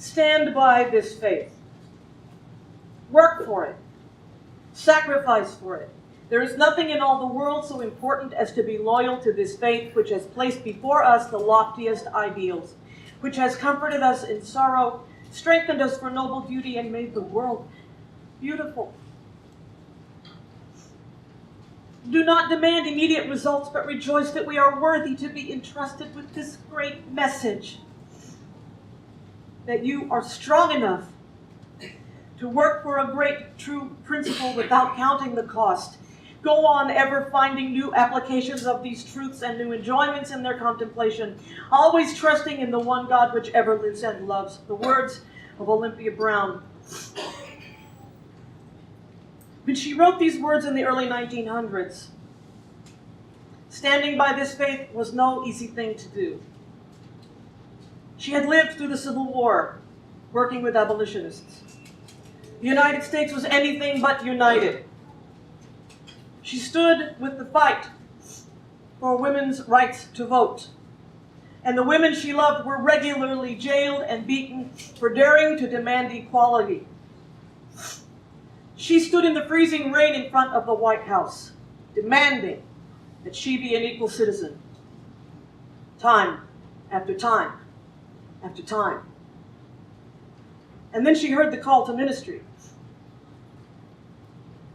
Stand by this faith. Work for it. Sacrifice for it. There is nothing in all the world so important as to be loyal to this faith which has placed before us the loftiest ideals, which has comforted us in sorrow, strengthened us for noble duty, and made the world beautiful. Do not demand immediate results, but rejoice that we are worthy to be entrusted with this great message, that you are strong enough to work for a great true principle without counting the cost. Go on ever finding new applications of these truths and new enjoyments in their contemplation, always trusting in the one God which ever lives and loves. The words of Olympia Brown. When she wrote these words in the early 1900s, standing by this faith was no easy thing to do. She had lived through the Civil War, working with abolitionists. The United States was anything but united. She stood with the fight for women's rights to vote. And the women she loved were regularly jailed and beaten for daring to demand equality. She stood in the freezing rain in front of the White House, demanding that she be an equal citizen. Time after time after time. And then she heard the call to ministry,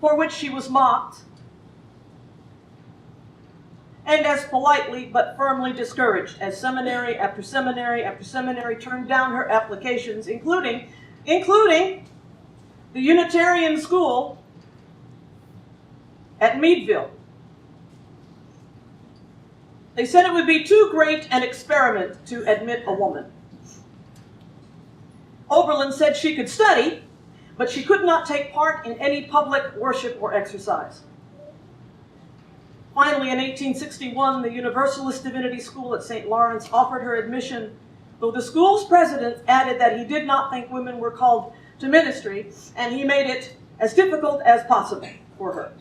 for which she was mocked, and as politely but firmly discouraged as seminary after seminary after seminary turned down her applications, including the Unitarian School at Meadville. They said it would be too great an experiment to admit a woman. Oberlin said she could study, but she could not take part in any public worship or exercise. Finally, in 1861, the Universalist Divinity School at St. Lawrence offered her admission, though the school's president added that he did not think women were called to ministry, and he made it as difficult as possible for her.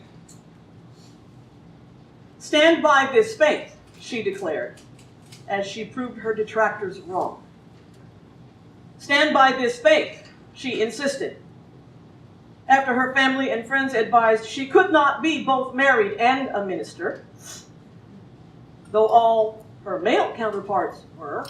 Stand by this faith, she declared, as she proved her detractors wrong. Stand by this faith, she insisted, after her family and friends advised she could not be both married and a minister, though all her male counterparts were.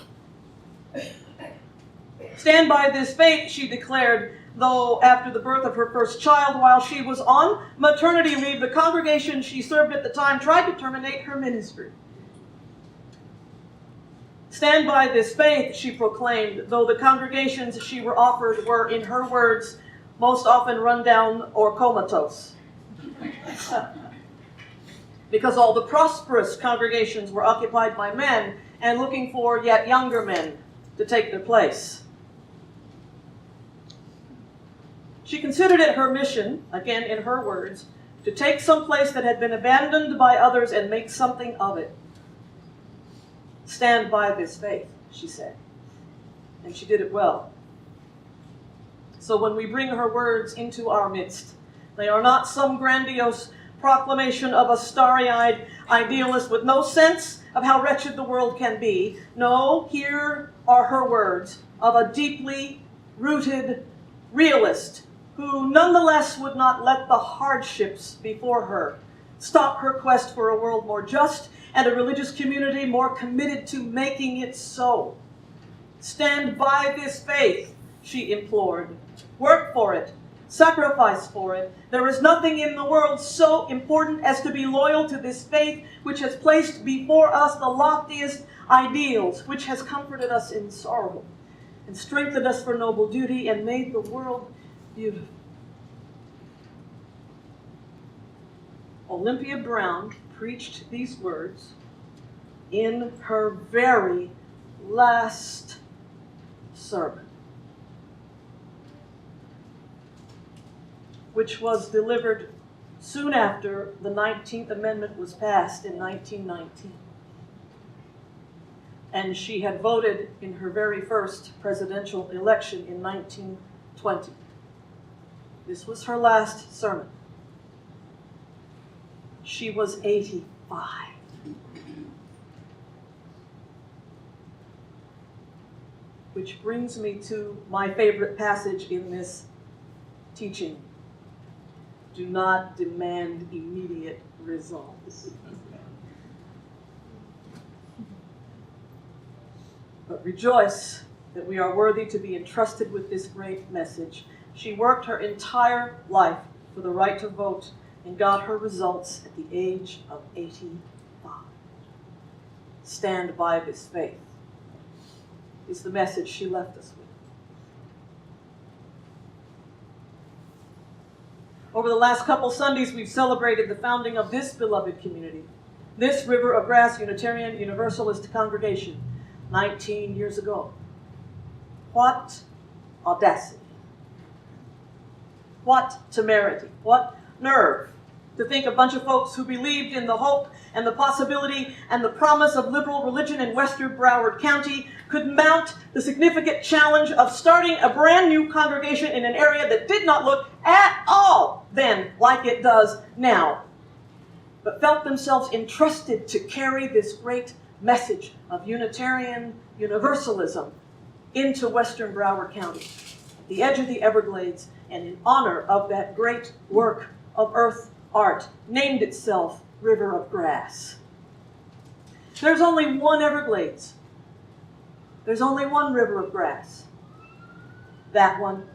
Stand by this faith, she declared, though after the birth of her first child, while she was on maternity leave, the congregation she served at the time tried to terminate her ministry. Stand by this faith, she proclaimed, though the congregations she were offered were, in her words, most often run down or comatose. Because all the prosperous congregations were occupied by men and looking for yet younger men to take their place. She considered it her mission, again in her words, to take some place that had been abandoned by others and make something of it. Stand by this faith, she said. And she did it well. So when we bring her words into our midst, they are not some grandiose proclamation of a starry-eyed idealist with no sense of how wretched the world can be. No, here are her words of a deeply rooted realist who nonetheless would not let the hardships before her stop her quest for a world more just and a religious community more committed to making it so. Stand by this faith, she implored. Work for it. Sacrifice for it. There is nothing in the world so important as to be loyal to this faith which has placed before us the loftiest ideals, which has comforted us in sorrow and strengthened us for noble duty and made the world beautiful. Olympia Brown preached these words in her very last sermon, which was delivered soon after the 19th Amendment was passed in 1919. And she had voted in her very first presidential election in 1920. This was her last sermon. She was 85. Which brings me to my favorite passage in this teaching. Do not demand immediate results, but rejoice that we are worthy to be entrusted with this great message. She worked her entire life for the right to vote and got her results at the age of 85. Stand by this faith is the message she left us with. Over the last couple Sundays, we've celebrated the founding of this beloved community, this River of Grass Unitarian Universalist congregation, 19 years ago. What audacity. What temerity. What nerve to think a bunch of folks who believed in the hope and the possibility and the promise of liberal religion in western Broward County could mount the significant challenge of starting a brand new congregation in an area that did not look at all then like it does now, but felt themselves entrusted to carry this great message of Unitarian Universalism into western Broward County, at the edge of the Everglades, and in honor of that great work of earth art, named itself River of Grass. There's only one Everglades. There's only one River of Grass. That one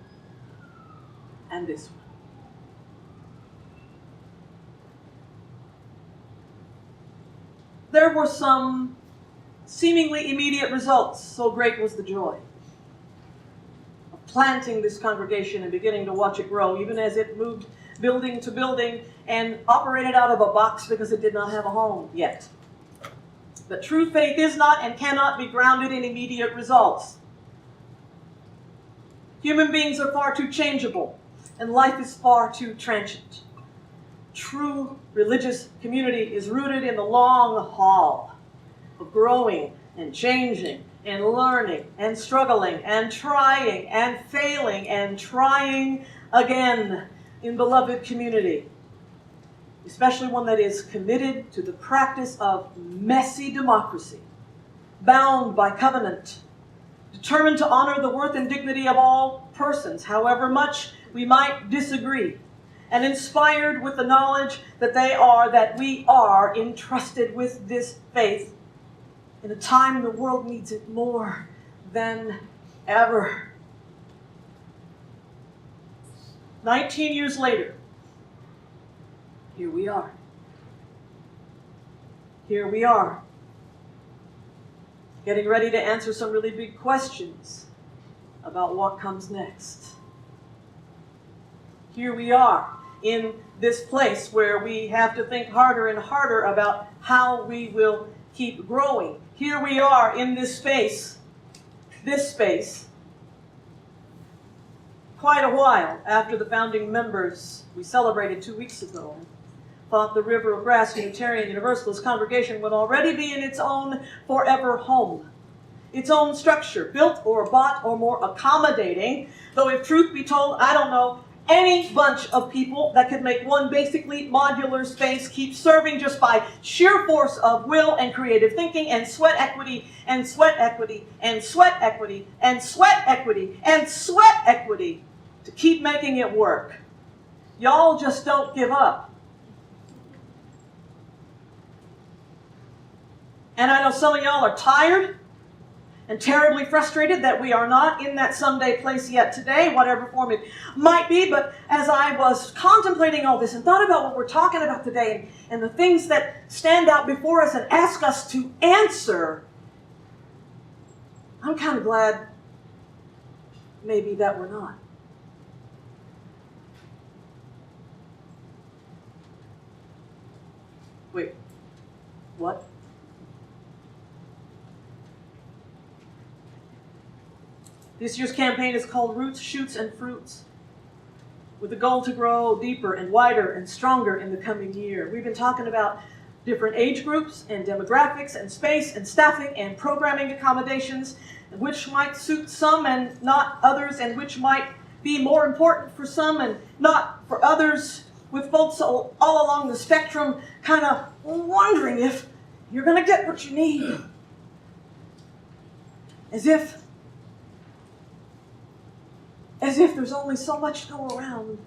and this one. There were some seemingly immediate results, so great was the joy of planting this congregation and beginning to watch it grow, even as it moved building to building and operated out of a box because it did not have a home yet. But true faith is not and cannot be grounded in immediate results. Human beings are far too changeable, and life is far too transient. True religious community is rooted in the long haul of growing and changing and learning and struggling and trying and failing and trying again in beloved community, especially one that is committed to the practice of messy democracy, bound by covenant, determined to honor the worth and dignity of all persons, however much we might disagree, and inspired with the knowledge that we are entrusted with this faith in a time the world needs it more than ever. 19 years later, here we are. Here we are, getting ready to answer some really big questions about what comes next. Here we are in this place where we have to think harder and harder about how we will keep growing. Here we are in this space, quite a while after the founding members we celebrated 2 weeks ago thought the River of Grass Unitarian Universalist congregation would already be in its own forever home, its own structure, built or bought or more accommodating, though if truth be told, I don't know any bunch of people that could make one basically modular space keep serving just by sheer force of will and creative thinking and sweat equity and sweat equity and sweat equity and sweat equity and sweat equity to keep making it work. Y'all just don't give up. And I know some of y'all are tired and terribly frustrated that we are not in that someday place yet today, whatever form it might be. But as I was contemplating all this and thought about what we're talking about today and the things that stand out before us and ask us to answer, I'm kind of glad maybe that we're not. Wait, what? This year's campaign is called Roots, Shoots, and Fruits, with the goal to grow deeper and wider and stronger in the coming year. We've been talking about different age groups and demographics and space and staffing and programming accommodations, which might suit some and not others, and which might be more important for some and not for others, with folks all along the spectrum kind of wondering if you're going to get what you need. As if as if there's only so much to go around.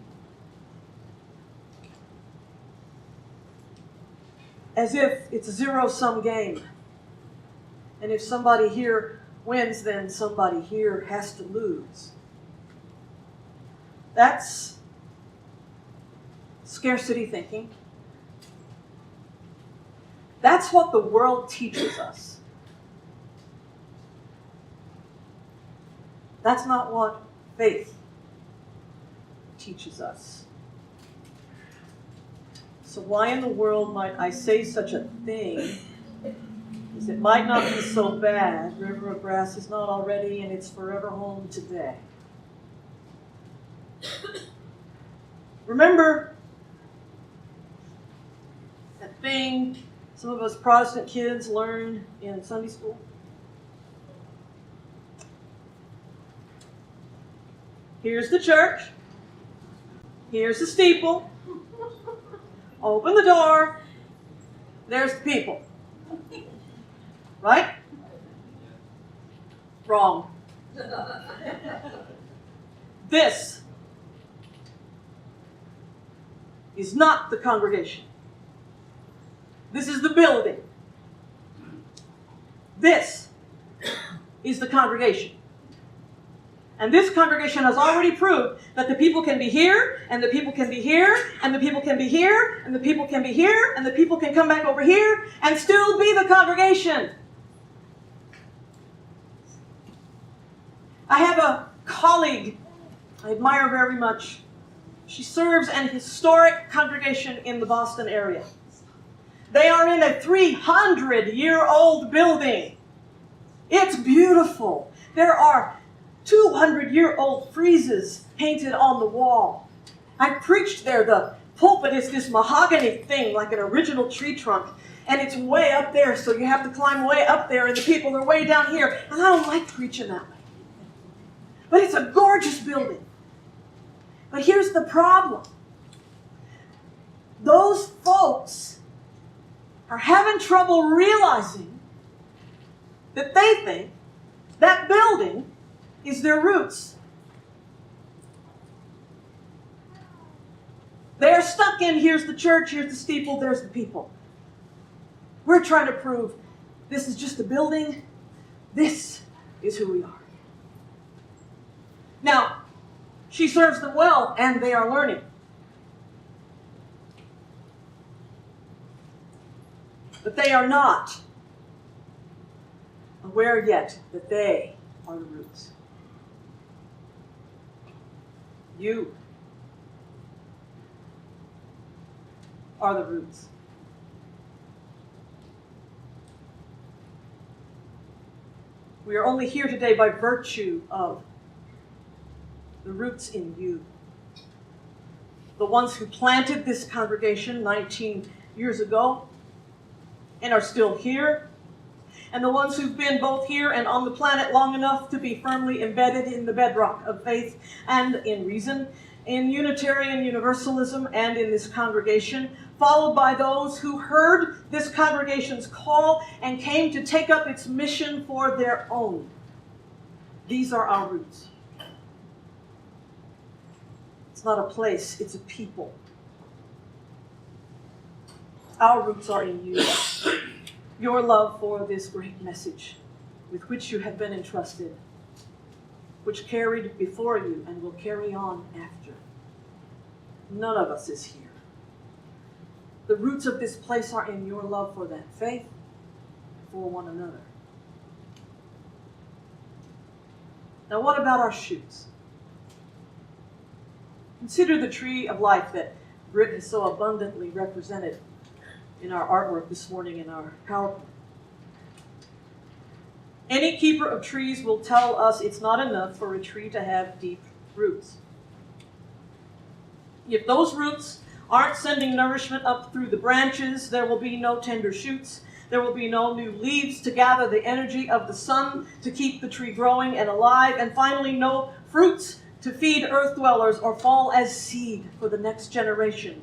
As if it's a zero-sum game. And if somebody here wins, then somebody here has to lose. That's scarcity thinking. That's what the world teaches us. That's not what faith teaches us. So why in the world might I say such a thing? Because it might not be so bad. River of Grass is not already in its forever home today. Remember that thing some of us Protestant kids learned in Sunday school? Here's the church. Here's the steeple. Open the door. There's the people. Right? Wrong. This is not the congregation. This is the building. This is the congregation. And this congregation has already proved that the people can be here, and the people can be here, and the people can be here, and the people can be here, and the people can come back over here, and still be the congregation. I have a colleague I admire very much. She serves an historic congregation in the Boston area. They are in a 300-year-old building. It's beautiful. There are 200-year-old friezes painted on the wall. I preached there. The pulpit is this mahogany thing, like an original tree trunk. And it's way up there, so you have to climb way up there, and the people are way down here. And I don't like preaching that way. But it's a gorgeous building. But here's the problem. Those folks are having trouble realizing that they think that building is their roots. They're stuck in, here's the church, here's the steeple, there's the people. We're trying to prove this is just a building. This is who we are. Now, she serves them well, and they are learning. But they are not aware yet that they are the roots. You are the roots. We are only here today by virtue of the roots in you. The ones who planted this congregation 19 years ago and are still here, and the ones who've been both here and on the planet long enough to be firmly embedded in the bedrock of faith and in reason, in Unitarian Universalism and in this congregation, followed by those who heard this congregation's call and came to take up its mission for their own. These are our roots. It's not a place, it's a people. Our roots are in you. Your love for this great message with which you have been entrusted, which carried before you and will carry on after. None of us is here. The roots of this place are in your love for that faith, for one another. Now, what about our shoots? Consider the tree of life that Britt has so abundantly represented in our artwork this morning in our PowerPoint. Any keeper of trees will tell us it's not enough for a tree to have deep roots. If those roots aren't sending nourishment up through the branches, there will be no tender shoots. There will be no new leaves to gather the energy of the sun to keep the tree growing and alive, and finally no fruits to feed earth dwellers or fall as seed for the next generation.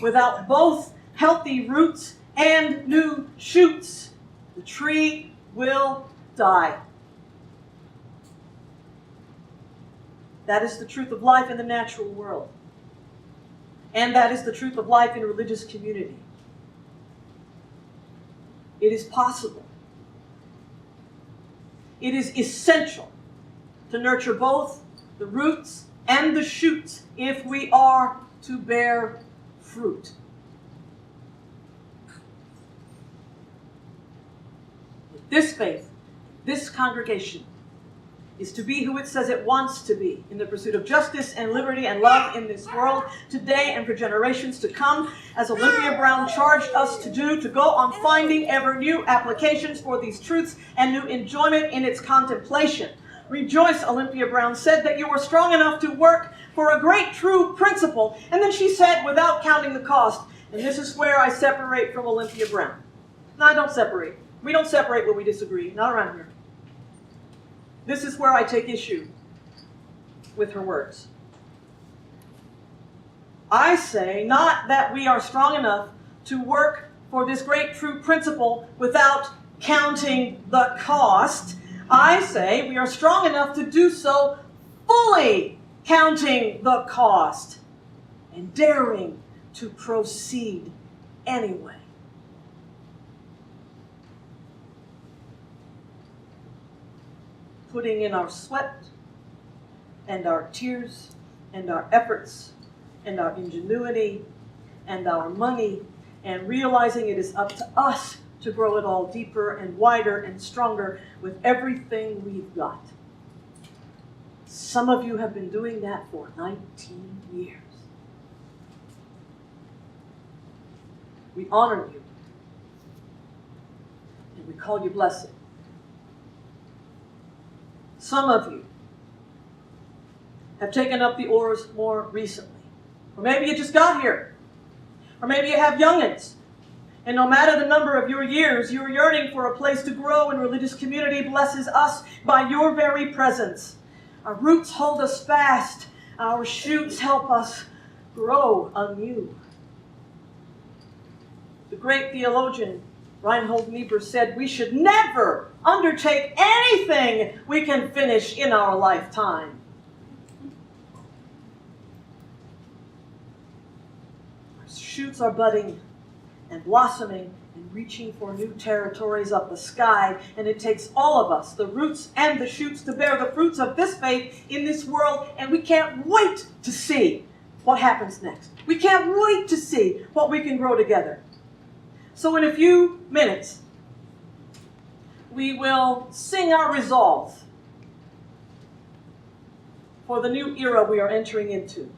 Without both healthy roots and new shoots, the tree will die. That is the truth of life in the natural world. And that is the truth of life in religious community. It is possible. It is essential to nurture both the roots and the shoots if we are to bear fruit. This faith, this congregation, is to be who it says it wants to be in the pursuit of justice and liberty and love in this world today and for generations to come, as Olympia Brown charged us to do, to go on finding ever new applications for these truths and new enjoyment in its contemplation. Rejoice, Olympia Brown said, that you are strong enough to work for a great true principle. And then she said, without counting the cost, and this is where I separate from Olympia Brown. No, I don't separate. We don't separate when we disagree, not around here. This is where I take issue with her words. I say not that we are strong enough to work for this great true principle without counting the cost. I say we are strong enough to do so fully counting the cost and daring to proceed anyway. Putting in our sweat and our tears and our efforts and our ingenuity and our money, and realizing it is up to us to grow it all deeper and wider and stronger with everything we've got. Some of you have been doing that for 19 years. We honor you, and we call you blessed. Some of you have taken up the oars more recently. Or maybe you just got here. Or maybe you have youngins. And no matter the number of your years, you're yearning for a place to grow, and religious community blesses us by your very presence. Our roots hold us fast. Our shoots help us grow anew. The great theologian Reinhold Niebuhr said, we should never undertake anything we can finish in our lifetime. Our shoots are budding and blossoming and reaching for new territories up the sky, and it takes all of us, the roots and the shoots, to bear the fruits of this faith in this world, and we can't wait to see what happens next. We can't wait to see what we can grow together. So in a few minutes, we will sing our resolve for the new era we are entering into.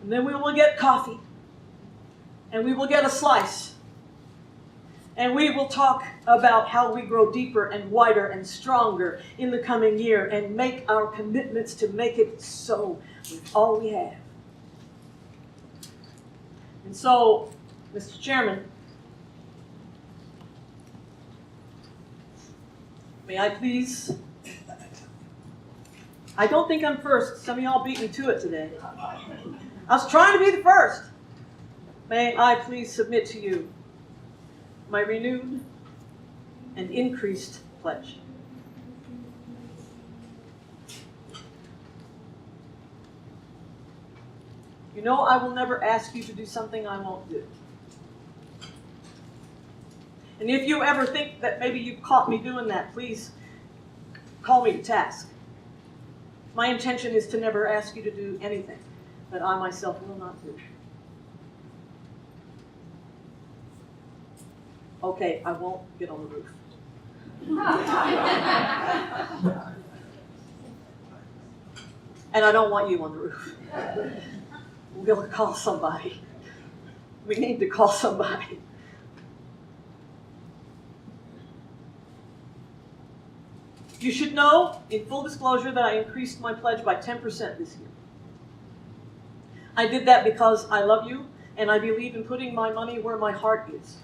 And then we will get coffee, and we will get a slice, and we will talk about how we grow deeper and wider and stronger in the coming year and make our commitments to make it so with all we have. And so, Mr. Chairman, may I please? I don't think I'm first. Some of y'all beat me to it today. I was trying to be the first. May I please submit to you my renewed and increased pledge. You know I will never ask you to do something I won't do. And if you ever think that maybe you've caught me doing that, please call me to task. My intention is to never ask you to do anything that I myself will not do. Okay, I won't get on the roof. And I don't want you on the roof. We'll call somebody. We need to call somebody. You should know, in full disclosure, that I increased my pledge by 10% this year. I did that because I love you, and I believe in putting my money where my heart is.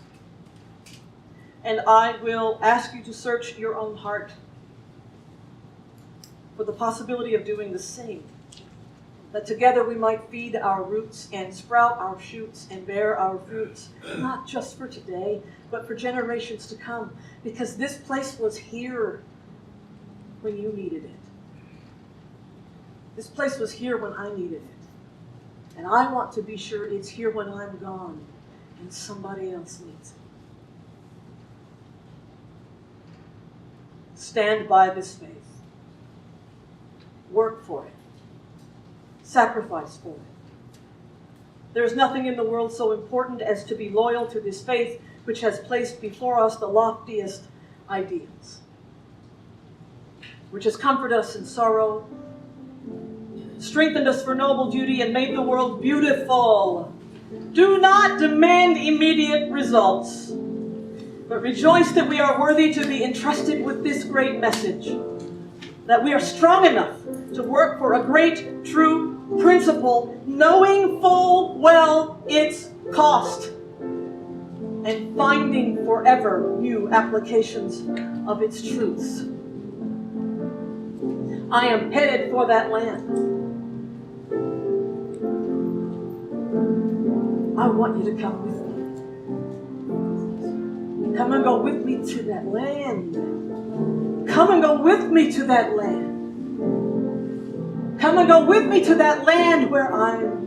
And I will ask you to search your own heart for the possibility of doing the same. That together we might feed our roots and sprout our shoots and bear our fruits, not just for today, but for generations to come. Because this place was here when you needed it. This place was here when I needed it. And I want to be sure it's here when I'm gone and somebody else needs it. Stand by this faith. Work for it. Sacrifice for it. There is nothing in the world so important as to be loyal to this faith which has placed before us the loftiest ideals, which has comforted us in sorrow, strengthened us for noble duty, and made the world beautiful. Do not demand immediate results, but rejoice that we are worthy to be entrusted with this great message, that we are strong enough to work for a great, true principle, knowing full well its cost, and finding forever new applications of its truths. I am headed for that land. I want you to come with me. Come and go with me to that land. Come and go with me to that land. Come and go with me to that land where I'm